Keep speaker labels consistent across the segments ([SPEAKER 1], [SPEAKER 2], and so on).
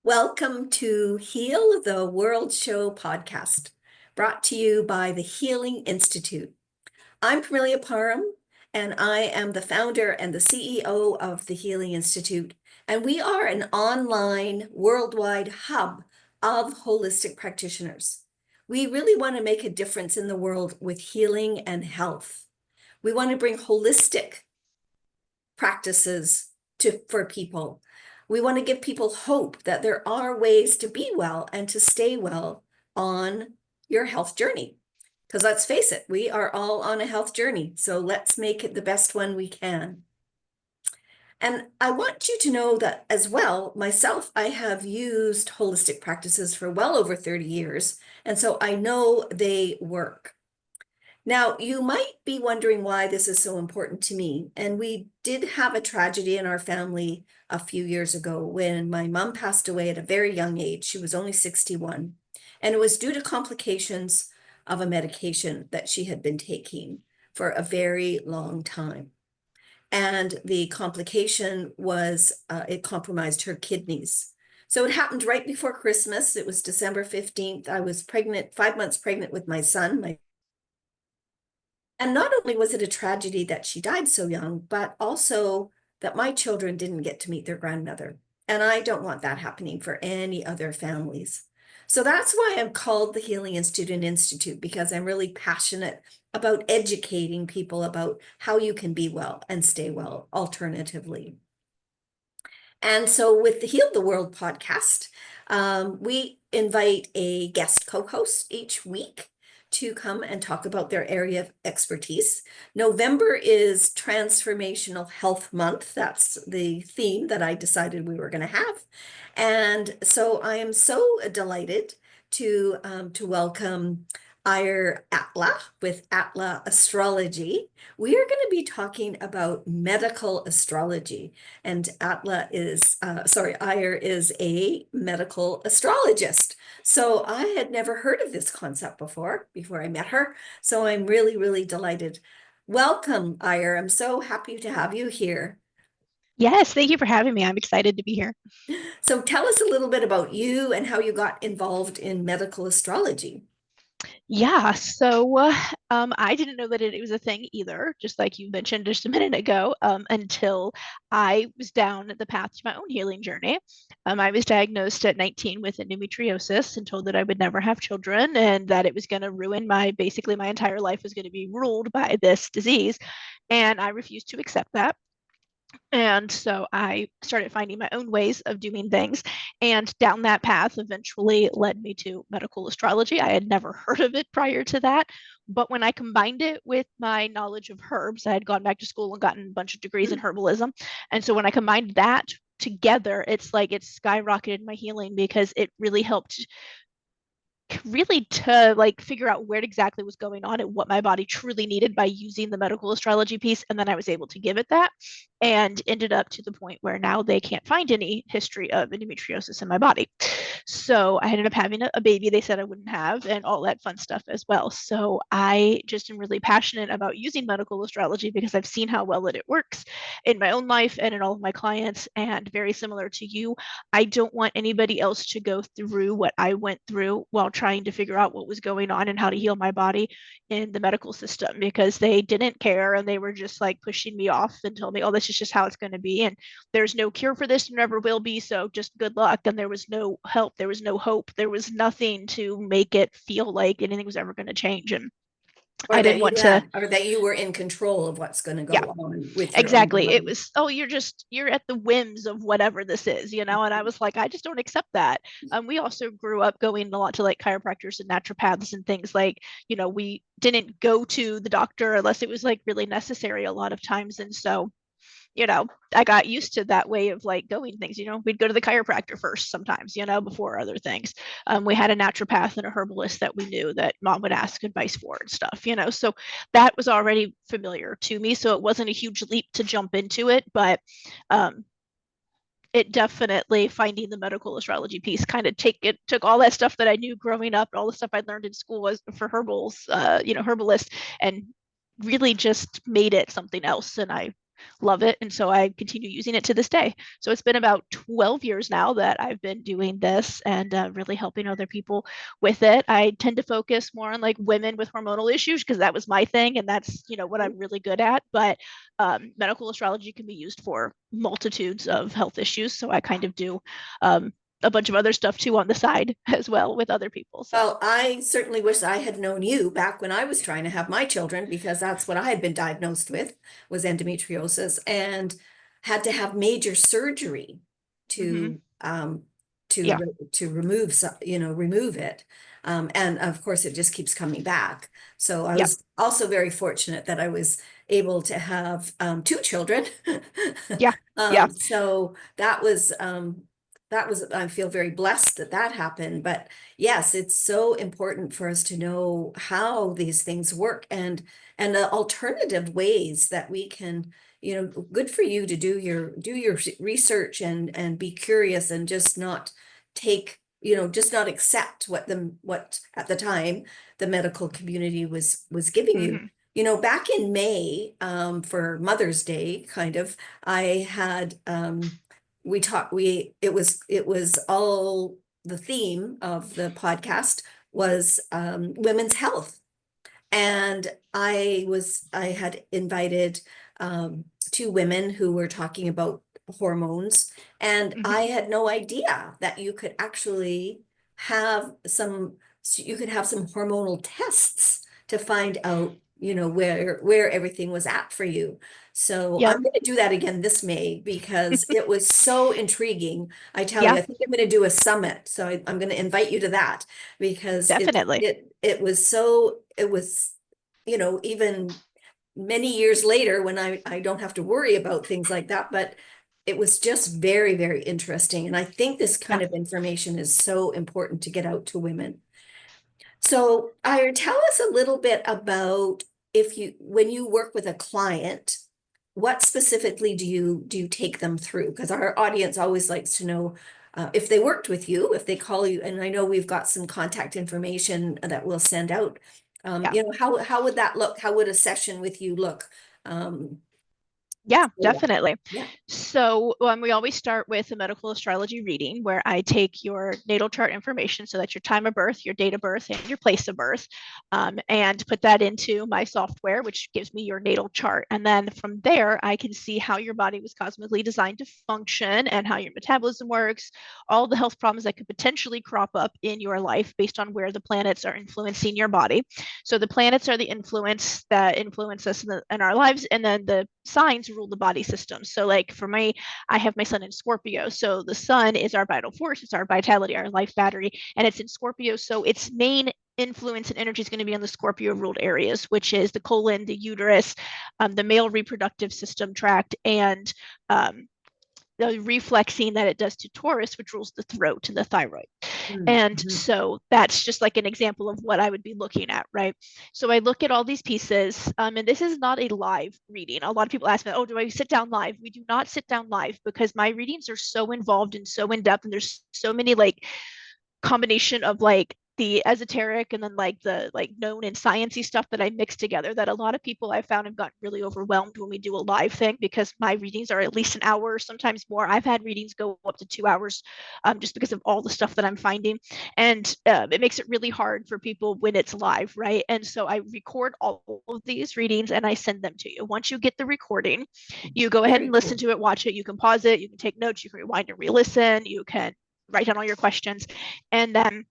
[SPEAKER 1] Welcome to Heal the World Show podcast, brought to you by the Healing Institute. I'm Parmelia Parham, and I am the founder and the CEO of the Healing Institute, and we are an online worldwide hub of holistic practitioners. We really want to make a difference in the world with healing and health. We want to bring holistic practices for people. We want to give people hope that there are ways to be well and to stay well on your health journey. Because let's face it, we are all on a health journey. So let's make it the best one we can. And I want you to know that as well, myself, I have used holistic practices for well over 30 years. And so I know they work. Now, you might be wondering why this is so important to me. And we did have a tragedy in our family a few years ago when my mom passed away at a very young age. She was only 61. And it was due to complications of a medication that she had been taking for a very long time. And the complication was it compromised her kidneys. So it happened right before Christmas. It was December 15th. I was pregnant, 5 months pregnant with my son, and not only was it a tragedy that she died so young, but also that my children didn't get to meet their grandmother. And I don't want that happening for any other families. So that's why I'm called the Healing Institute, because I'm really passionate about educating people about how you can be well and stay well alternatively. And so with the Heal the World podcast, we invite a guest co-host each week to come and talk about their area of expertise. November is Transformational Health Month. That's the theme that I decided we were going to have. And so I am so delighted to welcome Ayer Atla with Atla Astrology. We are going to be talking about medical astrology. And Ayer is a medical astrologist. So I had never heard of this concept before I met her. So I'm really, really delighted. Welcome, Ayer. I'm so happy to have you here.
[SPEAKER 2] Yes, thank you for having me. I'm excited to be here.
[SPEAKER 1] So tell us a little bit about you and how you got involved in medical astrology.
[SPEAKER 2] I didn't know that it was a thing either, just like you mentioned just a minute ago, until I was down the path to my own healing journey. I was diagnosed at 19 with endometriosis and told that I would never have children and that it was going to ruin basically my entire life was going to be ruled by this disease. And I refused to accept that. And so I started finding my own ways of doing things. And down that path eventually led me to medical astrology. I had never heard of it prior to that. But when I combined it with my knowledge of herbs, I had gone back to school and gotten a bunch of degrees in herbalism. And so when I combined that together, it's like it skyrocketed my healing because it really to like figure out where exactly was going on and what my body truly needed by using the medical astrology piece. And then I was able to give it that and ended up to the point where now they can't find any history of endometriosis in my body. So I ended up having a baby they said I wouldn't have and all that fun stuff as well. So I just am really passionate about using medical astrology because I've seen how well it works in my own life and in all of my clients. And very similar to you, I don't want anybody else to go through what I went through while trying to figure out what was going on and how to heal my body in the medical system because they didn't care and they were just like pushing me off and told me, oh, this is just how it's going to be. And there's no cure for this, and never will be. So just good luck. And there was no help. There was no hope. There was nothing to make it feel like anything was ever going to change. And
[SPEAKER 1] Or
[SPEAKER 2] I didn't
[SPEAKER 1] that
[SPEAKER 2] want to,
[SPEAKER 1] or that you were in control of what's going to
[SPEAKER 2] yeah,
[SPEAKER 1] go on with your own
[SPEAKER 2] exactly. It
[SPEAKER 1] body.
[SPEAKER 2] was, oh, you're at the whims of whatever this is, you know? And I was like, I just don't accept that. We also grew up going a lot to like chiropractors and naturopaths and things like, we didn't go to the doctor unless it was like really necessary a lot of times. And so, I got used to that way of like going things. We'd go to the chiropractor first sometimes, before other things. We had a naturopath and a herbalist that we knew that mom would ask advice for and stuff, so that was already familiar to me. So it wasn't a huge leap to jump into it, but it definitely finding the medical astrology piece kind of took all that stuff that I knew growing up, all the stuff I learned in school was for herbalist, and really just made it something else. And I love it. And so I continue using it to this day. So it's been about 12 years now that I've been doing this and really helping other people with it. I tend to focus more on like women with hormonal issues because that was my thing. And that's, what I'm really good at. But medical astrology can be used for multitudes of health issues. So I kind of do a bunch of other stuff too on the side as well with other people. So
[SPEAKER 1] Well, I certainly wish I had known you back when I was trying to have my children, because that's what I had been diagnosed with, was endometriosis, and had to have major surgery
[SPEAKER 2] mhm,
[SPEAKER 1] to
[SPEAKER 2] yeah,
[SPEAKER 1] remove remove it. And of course it just keeps coming back. So I
[SPEAKER 2] yeah,
[SPEAKER 1] was also very fortunate that I was able to have two children.
[SPEAKER 2] yeah, yeah,
[SPEAKER 1] So that was, I feel very blessed that that happened. But yes, it's so important for us to know how these things work, and the alternative ways that we can, good for you to do your research and be curious, and just not take, just not accept what at the time the medical community was giving you.
[SPEAKER 2] mhm,
[SPEAKER 1] Back in May, for Mother's Day, kind of, I had we talked we it was all, the theme of the podcast was women's health. And I had invited two women who were talking about hormones, and I
[SPEAKER 2] mhm,
[SPEAKER 1] had no idea that you could have some hormonal tests to find out, where everything was at for you. So
[SPEAKER 2] yep,
[SPEAKER 1] I'm going to do that again this May, because it was so intriguing. I tell you,
[SPEAKER 2] yeah,
[SPEAKER 1] I think I'm going to do a summit. So I'm going to invite you to that, because it
[SPEAKER 2] definitely.
[SPEAKER 1] it it was so it was, even many years later, when I don't have to worry about things like that. But it was just very, very interesting. And I think this
[SPEAKER 2] Yeah.
[SPEAKER 1] kind of information is so important to get out to women. So, Ira, tell us a little bit about, when you work with a client, what specifically do you take them through? Because our audience always likes to know, if they worked with you, if they call you, and I know we've got some contact information that we'll send out.
[SPEAKER 2] Yeah.
[SPEAKER 1] How would that look? How would a session with you look? Um,
[SPEAKER 2] Yeah,
[SPEAKER 1] yeah,
[SPEAKER 2] definitely.
[SPEAKER 1] yeah,
[SPEAKER 2] So we always start with a medical astrology reading where I take your natal chart information, so that's your time of birth, your date of birth, and your place of birth, and put that into my software, which gives me your natal chart. And then from there, I can see how your body was cosmically designed to function and how your metabolism works, all the health problems that could potentially crop up in your life based on where the planets are influencing your body. So the planets are the influence that influence us in our lives, and then the signs rule the body system. So, like for me, I have my sun in Scorpio. So the sun is our vital force, it's our vitality, our life battery, and it's in Scorpio. So its main influence and energy is going to be on the Scorpio ruled areas, which is the colon, the uterus, the male reproductive system tract, and the reflexing that it does to Taurus, which rules the throat and the thyroid. And
[SPEAKER 1] mhm.
[SPEAKER 2] so that's just like an example of what I would be looking at, right? So I look at all these pieces, and this is not a live reading. A lot of people ask me, oh, do I sit down live? We do not sit down live because my readings are so involved and so in depth, and there's so many like combination of like the esoteric and then like the like known and sciencey stuff that I mix together that a lot of people I found have gotten really overwhelmed when we do a live thing, because my readings are at least an hour, sometimes more. I've had readings go up to 2 hours, just because of all the stuff that I'm finding. And it makes it really hard for people when it's live, right? And so I record all of these readings and I send them to you. Once you get the recording, you go ahead
[SPEAKER 1] Very
[SPEAKER 2] and listen
[SPEAKER 1] cool.
[SPEAKER 2] to it, watch it. You can pause it, you can take notes, you can rewind and re-listen, you can write down all your questions, and then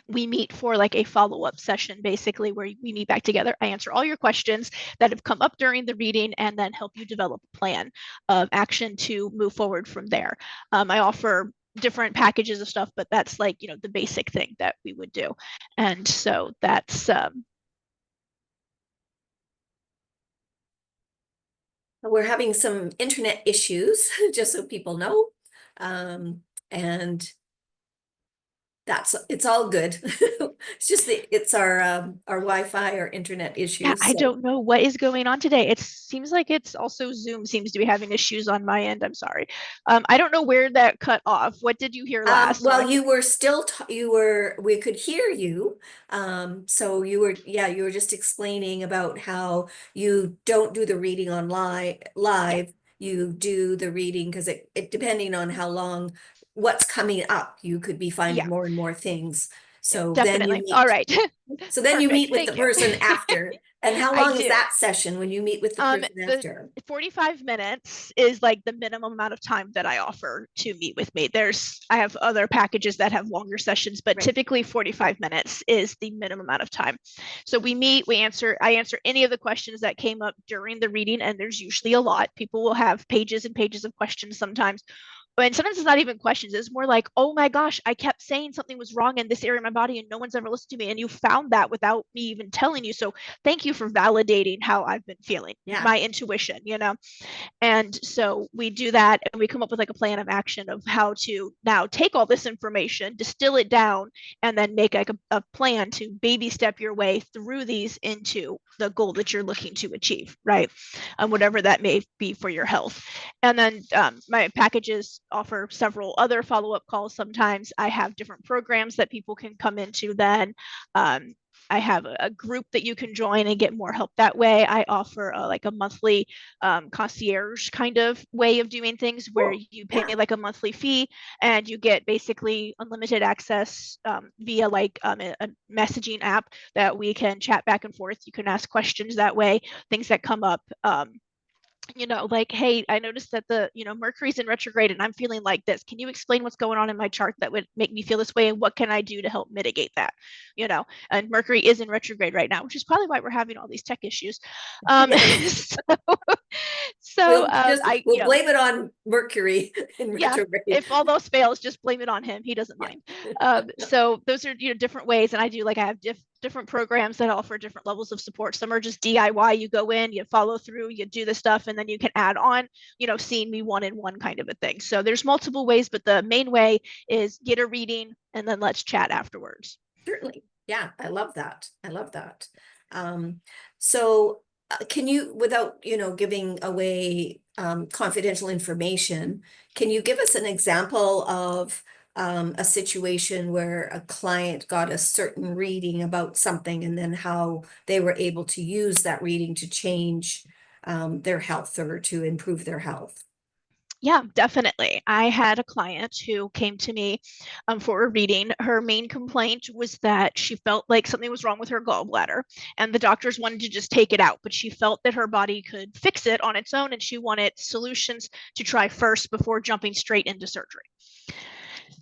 [SPEAKER 2] we meet for like a follow-up session, basically where we meet back together. I answer all your questions that have come up during the reading and then help you develop a plan of action to move forward from there. I offer different packages of stuff, but that's like, the basic thing that we would do. And so that's
[SPEAKER 1] We're having some internet issues, just so people know. Um, and It's all good. It's just it's our Wi-Fi or internet
[SPEAKER 2] Yeah,
[SPEAKER 1] issues.
[SPEAKER 2] I
[SPEAKER 1] So
[SPEAKER 2] don't know what is going on today. It seems like it's also Zoom seems to be having issues on my end. I'm sorry. I don't know where that cut off. What did you hear last? So I
[SPEAKER 1] well,
[SPEAKER 2] can.
[SPEAKER 1] you were still we could hear you. So you were just explaining about how you don't do the reading on
[SPEAKER 2] Yeah,
[SPEAKER 1] live. You do the reading because it depending on how long, what's coming up, you could be finding
[SPEAKER 2] yeah,
[SPEAKER 1] more and more things. So then you
[SPEAKER 2] definitely. All
[SPEAKER 1] meet.
[SPEAKER 2] right.
[SPEAKER 1] So then you meet
[SPEAKER 2] Perfect.
[SPEAKER 1] with the
[SPEAKER 2] Thank you.
[SPEAKER 1] person after. And how
[SPEAKER 2] I
[SPEAKER 1] long is
[SPEAKER 2] do.
[SPEAKER 1] that session when you meet with the person
[SPEAKER 2] The
[SPEAKER 1] after?
[SPEAKER 2] 45 minutes is like the minimum amount of time that I offer to meet with me. I have other packages that have longer sessions, but
[SPEAKER 1] Right.
[SPEAKER 2] typically 45 minutes is the minimum amount of time. So we meet, I answer any of the questions that came up during the reading, and there's usually a lot. People will have pages and pages of questions sometimes. But sometimes it's not even questions. It's more like, oh my gosh, I kept saying something was wrong in this area of my body and no one's ever listened to me. And you found that without me even telling you. So thank you for validating how I've been feeling,
[SPEAKER 1] Yeah.
[SPEAKER 2] my intuition. And so we do that and we come up with like a plan of action of how to now take all this information, distill it down, and then make like a plan to baby step your way through these into the goal that you're looking to achieve, right? Whatever that may be for your health. And then my packages offer several other follow up calls. Sometimes I have different programs that people can come into then. Um, I have a group that you can join and get more help that way. I offer like a monthly concierge kind of way of doing things where
[SPEAKER 1] Cool.
[SPEAKER 2] you pay
[SPEAKER 1] Yeah.
[SPEAKER 2] like a monthly fee and you get basically unlimited access via like a messaging app that we can chat back and forth. You can ask questions that way, things that come up. Like, hey, I noticed that Mercury's in retrograde and I'm feeling like this. Can you explain what's going on in my chart that would make me feel this way? And what can I do to help mitigate that? And Mercury is in retrograde right now, which is probably why we're having all these tech issues.
[SPEAKER 1] Yes.
[SPEAKER 2] So, so I,
[SPEAKER 1] We'll blame it on Mercury in
[SPEAKER 2] yeah,
[SPEAKER 1] retrograde.
[SPEAKER 2] if all those fails, just blame it on him. He doesn't
[SPEAKER 1] Yeah.
[SPEAKER 2] mind. So those are different ways, and I have different programs that offer different levels of support. Some are just DIY. You go in, you follow through, you do the stuff, and then you can add on, seeing me one-on-one kind of a thing. So there's multiple ways, but the main way is get a reading and then let's chat afterwards.
[SPEAKER 1] Certainly. Yeah, I love that. I love that. So can you, without, giving away confidential information, can you give us an example of a situation where a client got a certain reading about something and then how they were able to use that reading to change their health or to improve their health?
[SPEAKER 2] Yeah, definitely. I had a client who came to me for a reading. Her main complaint was that she felt like something was wrong with her gallbladder, and the doctors wanted to just take it out, but she felt that her body could fix it on its own, and she wanted solutions to try first before jumping straight into surgery.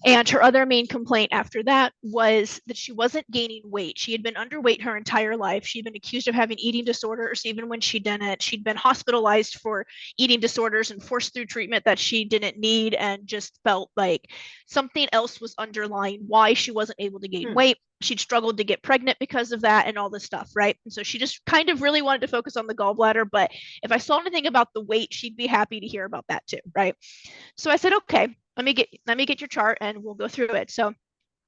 [SPEAKER 2] And her other main complaint after that was that she wasn't gaining weight. She had been underweight her entire life. She'd been accused of having eating disorders. Even when she didn't, she'd been hospitalized for eating disorders and forced through treatment that she didn't need, and just felt like something else was underlying why she wasn't able to gain
[SPEAKER 1] Hmm.
[SPEAKER 2] weight. She'd struggled to get pregnant because of that and all this stuff, right? And so she just kind of really wanted to focus on the gallbladder. But if I saw anything about the weight, she'd be happy to hear about that too, right? So I said, okay, let me get your chart and we'll go through it. So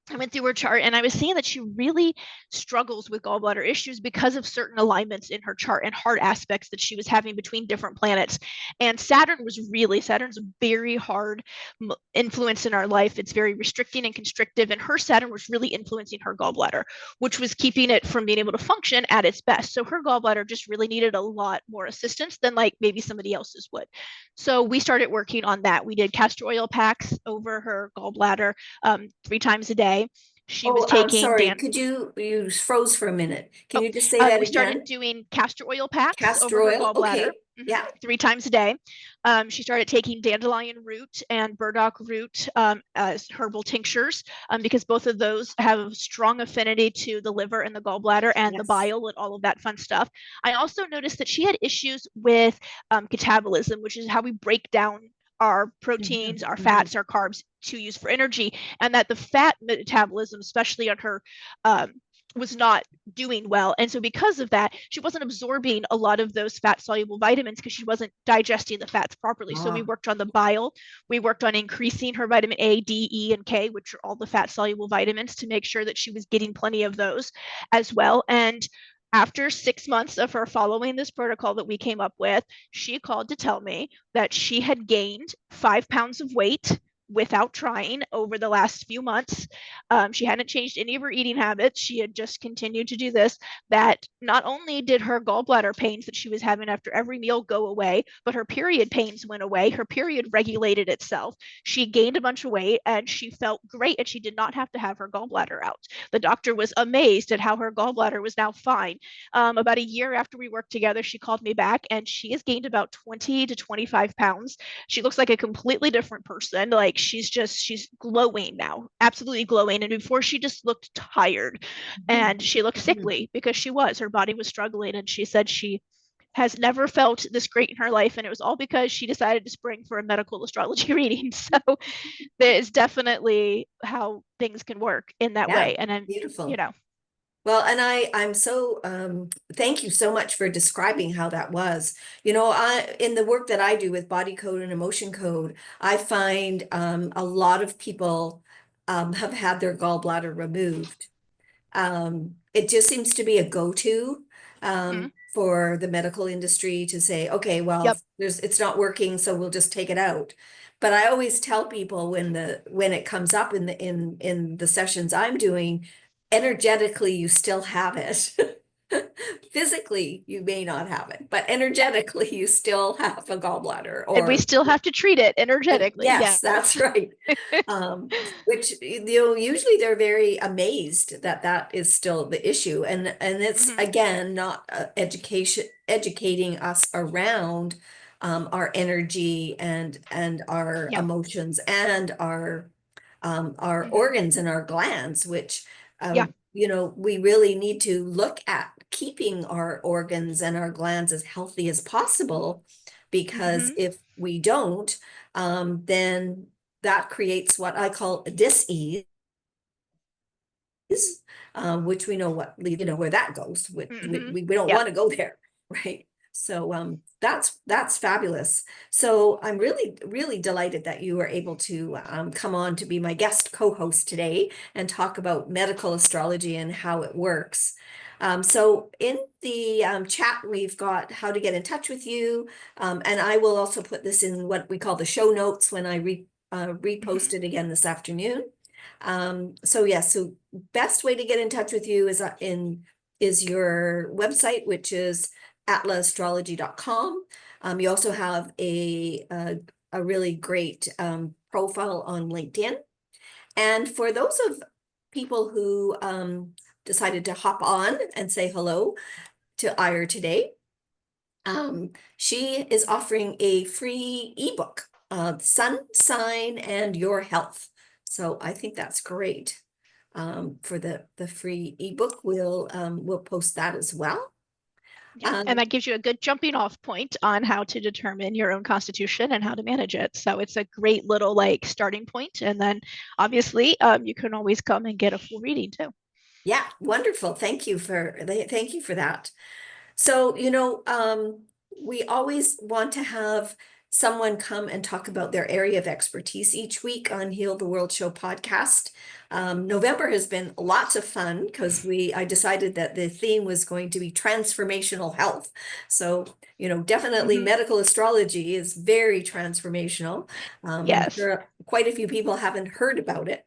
[SPEAKER 2] I went through her chart and I was seeing that she really struggles with gallbladder issues because of certain alignments in her chart and hard aspects that she was having between different planets. And Saturn's a very hard influence in our life. It's very restricting and constrictive. And her Saturn was really influencing her gallbladder, which was keeping it from being able to function at its best. So her gallbladder just really needed a lot more assistance than like maybe somebody else's would. So we started working on that. We did castor oil packs over her gallbladder 3 times a day. She was
[SPEAKER 1] Oh, I'm
[SPEAKER 2] taking
[SPEAKER 1] sorry.
[SPEAKER 2] Dan.
[SPEAKER 1] Could you froze for a minute? Can
[SPEAKER 2] Oh,
[SPEAKER 1] you just say that
[SPEAKER 2] we started
[SPEAKER 1] again?
[SPEAKER 2] doing castor oil packs
[SPEAKER 1] Castor
[SPEAKER 2] over her
[SPEAKER 1] oil?
[SPEAKER 2] gallbladder.
[SPEAKER 1] Okay. Yeah.
[SPEAKER 2] 3 times a day. She started taking dandelion root and burdock root as herbal tinctures because both of those have strong affinity to the liver and the gallbladder and the
[SPEAKER 1] Yes.
[SPEAKER 2] bile and all of that fun stuff. I also noticed that she had issues with catabolism, which is how we break down our proteins, our
[SPEAKER 1] Mhm.
[SPEAKER 2] fats, our carbs to use for energy, and that the fat metabolism, especially on her was not doing well. And so because of that, she wasn't absorbing a lot of those fat soluble vitamins because she wasn't digesting the fats properly. So we
[SPEAKER 1] Ah,
[SPEAKER 2] worked on the bile. We worked on increasing her vitamin A, D, E, and K, which are all the fat soluble vitamins, to make sure that she was getting plenty of those as well. And after 6 months of her following this protocol that we came up with, she called to tell me that she had gained 5 pounds of weight without trying over the last few months. She hadn't changed any of her eating habits. She had just continued to do this. That not only did her gallbladder pains that she was having after every meal go away, but her period pains went away. Her period regulated itself. She gained a bunch of weight and she felt great, and she did not have to have her gallbladder out. The doctor was amazed at how her gallbladder was now fine. About a year after we worked together, she called me back and she has gained about 20 to 25 pounds. She looks like a completely different person. Like she's glowing now, absolutely glowing. And before she just looked tired and she looked sickly because her body was struggling. And she said she has never felt this great in her life. And it was all because she decided to spring for a medical astrology reading. So there is definitely how things can work in that
[SPEAKER 1] yeah,
[SPEAKER 2] way. And then, you
[SPEAKER 1] beautiful.
[SPEAKER 2] know,
[SPEAKER 1] Well, and I'm so thank you so much for describing how that was. I in the work that I do with body code and emotion code, I find a lot of people have had their gallbladder removed. It just seems to be a go-to
[SPEAKER 2] mm-hmm,
[SPEAKER 1] for the medical industry to say, okay, well,
[SPEAKER 2] yep.
[SPEAKER 1] it's not working, so we'll just take it out. But I always tell people when it comes up in the sessions I'm doing, energetically you still have it. Physically, you may not have it, but energetically, you still have a gallbladder
[SPEAKER 2] And we
[SPEAKER 1] or
[SPEAKER 2] still have to treat it energetically.
[SPEAKER 1] yes, that's
[SPEAKER 2] Yes.
[SPEAKER 1] right. Which usually they're very amazed that that is still the issue, and it's
[SPEAKER 2] Mm-hmm.
[SPEAKER 1] again not educating us around our energy and our
[SPEAKER 2] Yeah.
[SPEAKER 1] emotions and our
[SPEAKER 2] Mm-hmm.
[SPEAKER 1] organs and our glands, which
[SPEAKER 2] Yeah.
[SPEAKER 1] we really need to look at keeping our organs and our glands as healthy as possible, because
[SPEAKER 2] Mm-hmm.
[SPEAKER 1] if we don't, then that creates what I call a dis-ease, which we know where that goes.
[SPEAKER 2] Mm-hmm.
[SPEAKER 1] We don't
[SPEAKER 2] Yep.
[SPEAKER 1] want to go there, right? So that's fabulous. So I'm really, really delighted that you were able to come on to be my guest co-host today and talk about medical astrology and how it works. So in the chat, we've got how to get in touch with you. And I will also put this in what we call the show notes when I repost
[SPEAKER 2] Mm-hmm.
[SPEAKER 1] it again this afternoon. So yes, so best way to get in touch with you is your website, which is atlasastrology.com. You also have a really great profile on LinkedIn. And for those of people who decided to hop on and say hello to Ire today, she is offering a free ebook, Sun Sign and Your Health. So I think that's great. For the free ebook, we'll post that as well.
[SPEAKER 2] Yeah. And
[SPEAKER 1] Um,
[SPEAKER 2] that gives you a good jumping off point on how to determine your own constitution and how to manage it. So it's a great little like starting point. And then obviously you can always come and get a full reading too.
[SPEAKER 1] yeah, wonderful. Thank you for that. So, we always want to have someone come and talk about their area of expertise each week on Heal the World Show podcast. November has been lots of fun because I decided that the theme was going to be transformational health. So, definitely
[SPEAKER 2] Mm-hmm.
[SPEAKER 1] medical astrology is very transformational. I'm
[SPEAKER 2] Yes.
[SPEAKER 1] sure quite a few people haven't heard about it.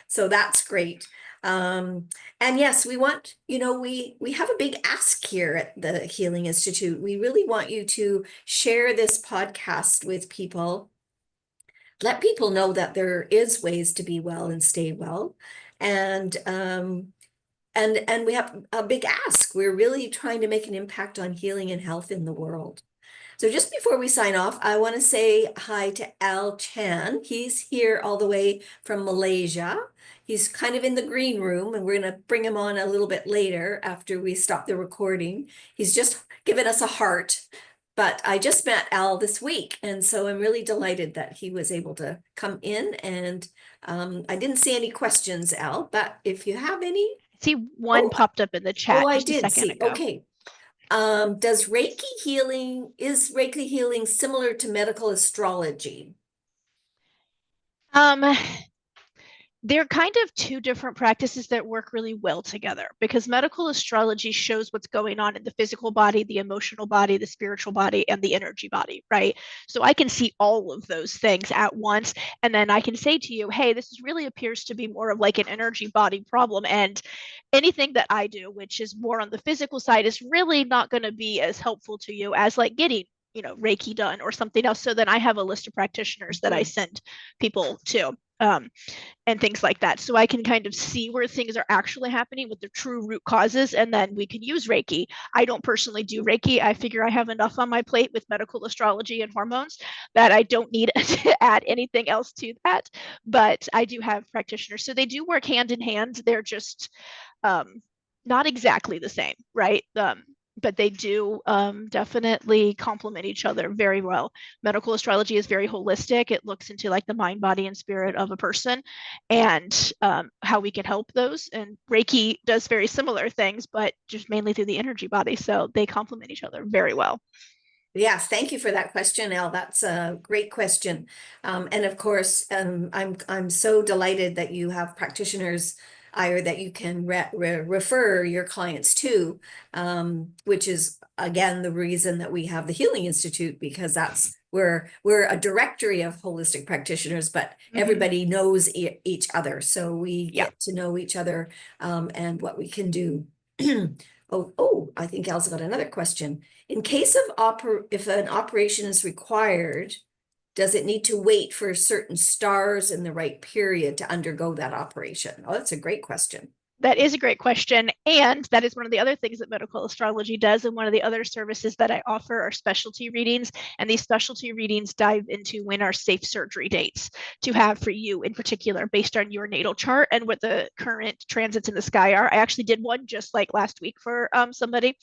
[SPEAKER 1] So that's great. And yes, we have a big ask here at the Healing Institute. We really want you to share this podcast with people. Let people know that there is ways to be well and stay well. And we have a big ask. We're really trying to make an impact on healing and health in the world. So just before we sign off, I want to say hi to Al Chan. He's here all the way from Malaysia. He's kind of in the green room, and we're going to bring him on a little bit later after we stop the recording. He's just given us a heart, but I just met Al this week, and so I'm really delighted that he was able to come in. And I didn't see any questions, Al, but if you have any,
[SPEAKER 2] See, one
[SPEAKER 1] Oh,
[SPEAKER 2] popped up in the
[SPEAKER 1] oh,
[SPEAKER 2] chat
[SPEAKER 1] I
[SPEAKER 2] just a
[SPEAKER 1] did
[SPEAKER 2] second
[SPEAKER 1] see.
[SPEAKER 2] ago.
[SPEAKER 1] Okay. Is Reiki healing similar to medical astrology?
[SPEAKER 2] Um, they're kind of two different practices that work really well together because medical astrology shows what's going on in the physical body, the emotional body, the spiritual body, and the energy body, right? So I can see all of those things at once. And then I can say to you, hey, this really appears to be more of like an energy body problem. And anything that I do, which is more on the physical side, is really not going to be as helpful to you as like getting Reiki done or something else. So then I have a list of practitioners that I
[SPEAKER 1] Mhm.
[SPEAKER 2] send people to. And things like that. So I can kind of see where things are actually happening with the true root causes, and then we can use Reiki. I don't personally do Reiki. I figure I have enough on my plate with medical astrology and hormones that I don't need to add anything else to that. But I do have practitioners. So they do work hand in hand. They're just um, not exactly the same, right? But they do definitely complement each other very well. Medical astrology is very holistic. It looks into like the mind, body, and spirit of a person and how we can help those. And Reiki does very similar things, but just mainly through the energy body. So they complement each other very well.
[SPEAKER 1] Yes, thank you for that question, Elle. That's a great question. And of course, I'm so delighted that you have practitioners, Ira, that you can refer your clients to, which is again the reason that we have the Healing Institute, because that's where we're a directory of holistic practitioners, but
[SPEAKER 2] Mm-hmm.
[SPEAKER 1] everybody knows each other, so we
[SPEAKER 2] Yeah.
[SPEAKER 1] get to know each other, and what we can do. Oh, I think Elle's got another question. In case of if an operation is required, does it need to wait for certain stars in the right period to undergo that operation? Oh, that's a great question.
[SPEAKER 2] That is a great question. And that is one of the other things that medical astrology does. And one of the other services that I offer are specialty readings. And these specialty readings dive into when are safe surgery dates to have for you in particular, based on your natal chart and what the current transits in the sky are. I actually did one just like last week for somebody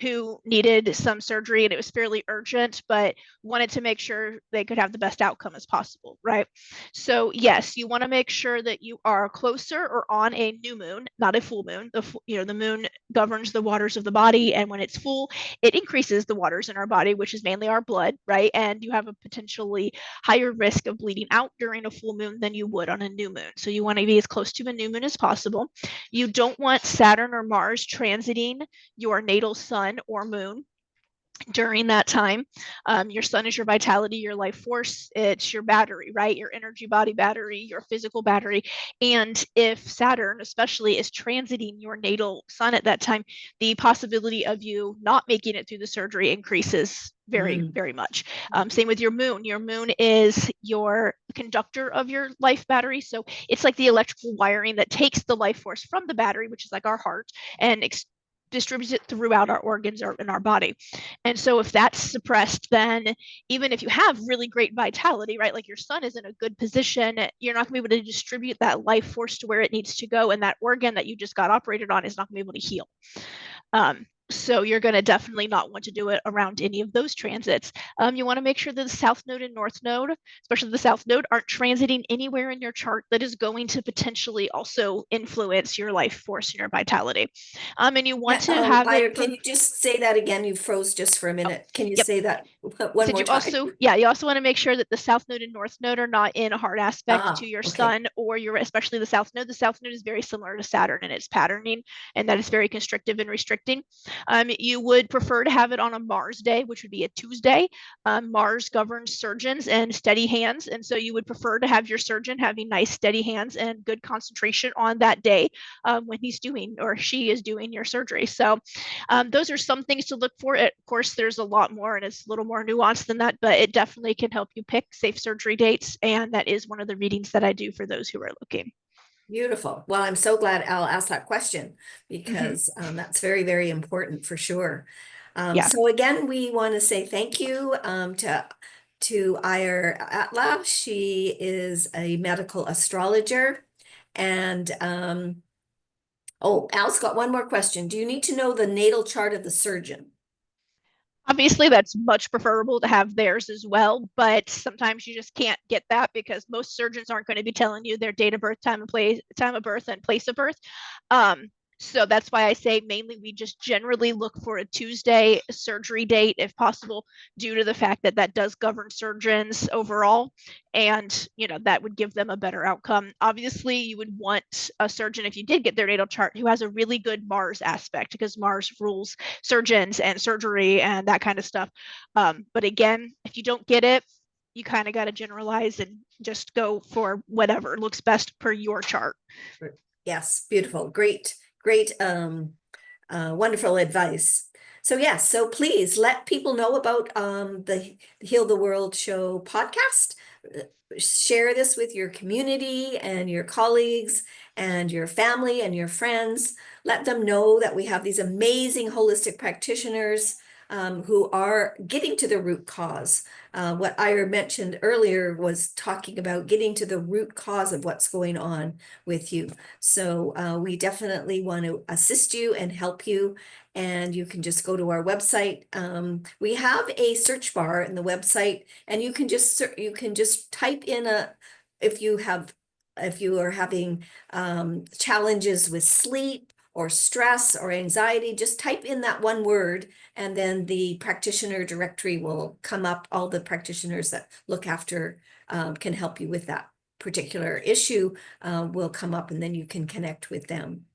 [SPEAKER 2] who needed some surgery and it was fairly urgent, but wanted to make sure they could have the best outcome as possible, right? So yes, you want to make sure that you are closer or on a new moon, not a full moon. The moon governs the waters of the body, and when it's full, it increases the waters in our body, which is mainly our blood, right? And you have a potentially higher risk of bleeding out during a full moon than you would on a new moon. So you want to be as close to a new moon as possible. You don't want Saturn or Mars transiting your natal sun or moon during that time. Your sun is your vitality, your life force, it's your battery, right? Your energy body battery, your physical battery. And if Saturn, especially, is transiting your natal sun at that time, the possibility of you not making it through the surgery increases very,
[SPEAKER 1] Mm.
[SPEAKER 2] very much. Same with your moon. Your moon is your conductor of your life battery. So it's like the electrical wiring that takes the life force from the battery, which is like our heart, and distributes it throughout our organs or in our body. And so if that's suppressed, then even if you have really great vitality, right, like your sun is in a good position, you're not going to be able to distribute that life force to where it needs to go. And that organ that you just got operated on is not going to be able to heal. So you're going to definitely not want to do it around any of those transits. You want to make sure that the south node and north node, especially the south node, aren't transiting anywhere in your chart that is going to potentially also influence your life force and your vitality. And you want
[SPEAKER 1] Yeah,
[SPEAKER 2] to have it
[SPEAKER 1] Ira, can you just say that again? You froze just for a minute. Can you
[SPEAKER 2] Yep.
[SPEAKER 1] say that one
[SPEAKER 2] Said
[SPEAKER 1] more
[SPEAKER 2] you
[SPEAKER 1] time?
[SPEAKER 2] also, yeah, you also want to make sure that the south node and north node are not in a hard aspect to
[SPEAKER 1] Ah,
[SPEAKER 2] your
[SPEAKER 1] okay.
[SPEAKER 2] sun or your, especially the south node. The south node is very similar to Saturn in its patterning, and that is very constrictive and restricting. You would prefer to have it on a Mars day, which would be a Tuesday. Mars governs surgeons and steady hands, and so you would prefer to have your surgeon having nice steady hands and good concentration on that day when he's doing or she is doing your surgery. So those are some things to look for. Of course, there's a lot more and it's a little more nuanced than that, but it definitely can help you pick safe surgery dates. And that is one of the readings that I do for those who are looking.
[SPEAKER 1] Beautiful. Well, I'm so glad Al asked that question,
[SPEAKER 2] Mm-hmm.
[SPEAKER 1] because that's very, very important for sure.
[SPEAKER 2] Yeah.
[SPEAKER 1] So again, we want to say thank you to Ira Atla. She is a medical astrologer. And oh, Al's got one more question. Do you need to know the natal chart of the surgeon?
[SPEAKER 2] Obviously, that's much preferable to have theirs as well, but sometimes you just can't get that because most surgeons aren't going to be telling you their date of birth, time of birth, and place of birth. Um, So that's why I say mainly we just generally look for a Tuesday surgery date if possible, due to the fact that that does govern surgeons overall. And, that would give them a better outcome. Obviously, you would want a surgeon, if you did get their natal chart, who has a really good Mars aspect, because Mars rules surgeons and surgery and that kind of stuff. But again, if you don't get it, you kind of got to generalize and just go for whatever looks best per your chart.
[SPEAKER 1] Yes, beautiful. Great, great, wonderful advice. So yes, so please let people know about the Heal the World Show podcast. Share this with your community and your colleagues and your family and your friends. Let them know that we have these amazing holistic practitioners who are getting to the root cause. What Ira mentioned earlier was talking about getting to the root cause of what's going on with you. So we definitely want to assist you and help you. And you can just go to our website. We have a search bar in the website, and you can just type in if you are having challenges with sleep or stress or anxiety, just type in that one word, and then the practitioner directory will come up. All the practitioners that look after can help you with that particular issue will come up, and then you can connect with them.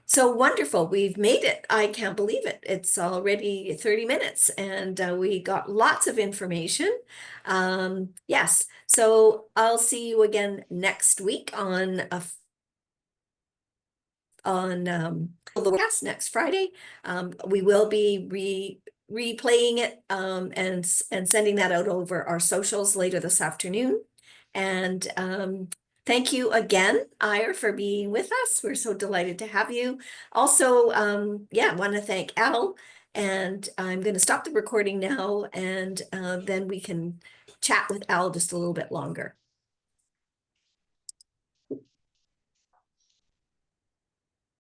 [SPEAKER 1] So wonderful. We've made it. I can't believe it. It's already 30 minutes and we got lots of information. Yes. So I'll see you again next week on the podcast next Friday. We will be replaying it and sending that out over our socials later this afternoon. And thank you again, Ira, for being with us. We're so delighted to have you. Also, I want to thank Al, and I'm going to stop the recording now, and then we can chat with Al just a little bit longer.